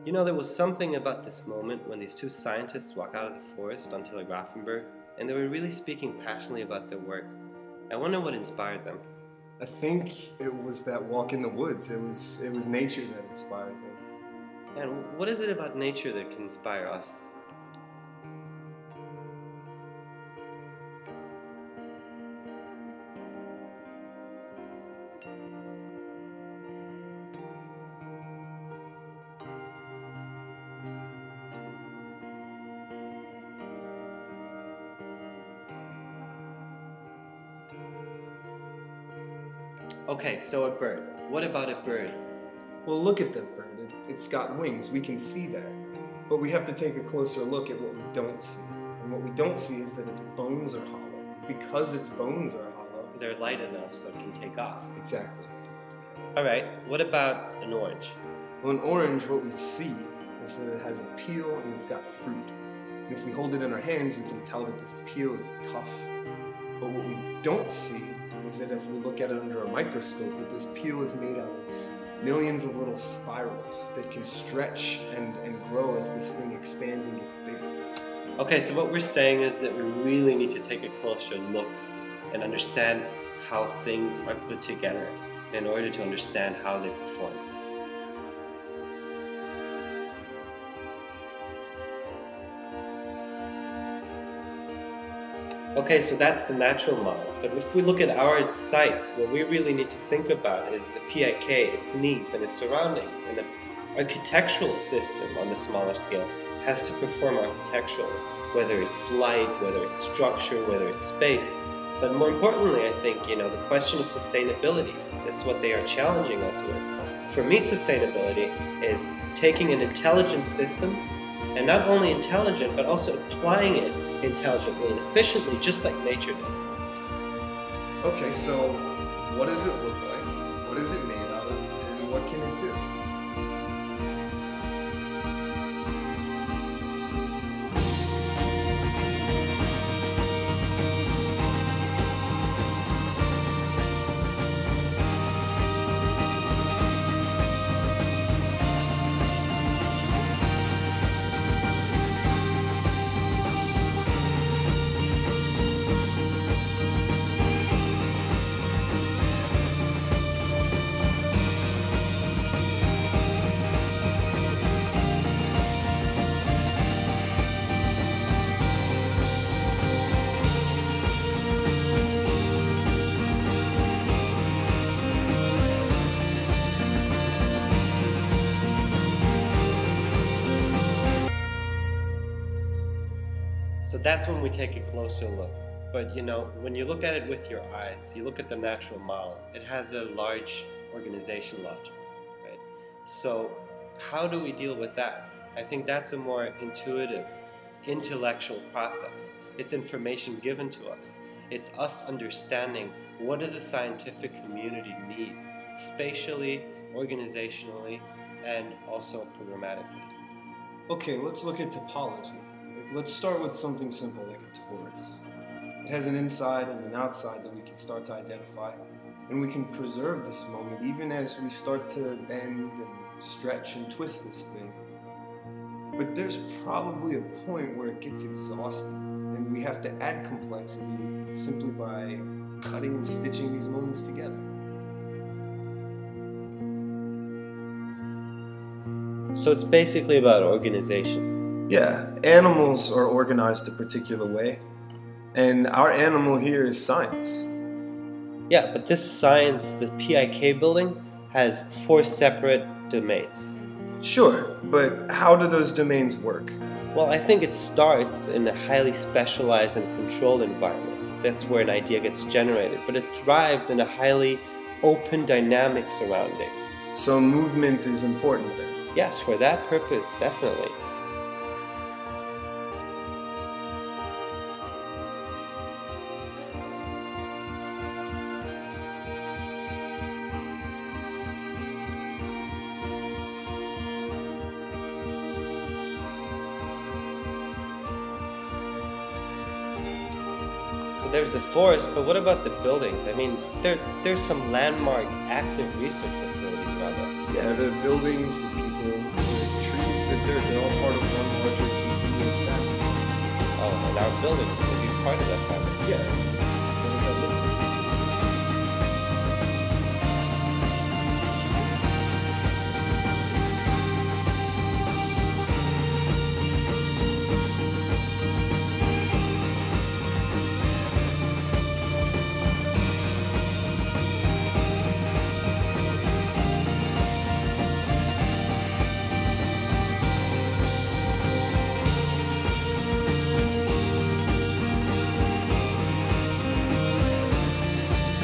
You know, there was something about this moment when these two scientists walk out of the forest onto Lake Grafenberg, and they were really speaking passionately about their work. I wonder what inspired them. I think it was that walk in the woods. It was nature that inspired them. And what is it about nature that can inspire us? Okay, so a bird. What about a bird? Well, look at that bird. It's got wings. We can see that. But we have to take a closer look at what we don't see. And what we don't see is that its bones are hollow. Because its bones are hollow. They're light enough so it can take off. Exactly. Alright, what about an orange? Well, an orange, what we see is that it has a peel and it's got fruit. And if we hold it in our hands, we can tell that this peel is tough. But what we don't see is that if we look at it under a microscope, that this peel is made out of millions of little spirals that can stretch and grow as this thing expands and gets bigger. Okay, so what we're saying is that we really need to take a closer look and understand how things are put together in order to understand how they perform. Okay, so that's the natural model, but if we look at our site, what we really need to think about is the PIK, its needs and its surroundings, and the architectural system on the smaller scale has to perform architecturally, whether it's light, whether it's structure, whether it's space. But more importantly, I think, the question of sustainability, that's what they are challenging us with. For me, sustainability is taking an intelligent system, and not only intelligent, but also applying it intelligently and efficiently, just like nature does. Okay, so what does it look like? What is it made out of? And what can it do? So that's when we take a closer look. But when you look at it with your eyes, you look at the natural model, it has a large organization logic, right? So how do we deal with that? I think that's a more intuitive, intellectual process. It's information given to us. It's us understanding what does a scientific community need, spatially, organizationally, and also programmatically. Okay, let's look at topology. Let's start with something simple like a torus. It has an inside and an outside that we can start to identify, and we can preserve this moment even as we start to bend and stretch and twist this thing. But there's probably a point where it gets exhausting, and we have to add complexity simply by cutting and stitching these moments together. So it's basically about organization. Yeah, animals are organized a particular way, and our animal here is science. Yeah, but this science, the PIK building, has 4 separate domains. Sure, but how do those domains work? Well, I think it starts in a highly specialized and controlled environment. That's where an idea gets generated, but it thrives in a highly open, dynamic surrounding. So movement is important then? Yes, for that purpose, definitely. So there's the forest, but what about the buildings? I mean, there's some landmark active research facilities around us. Yeah, the buildings, the people, the trees, they're all part of one larger continuous family. Oh, and our buildings are going to be part of that family. Yeah,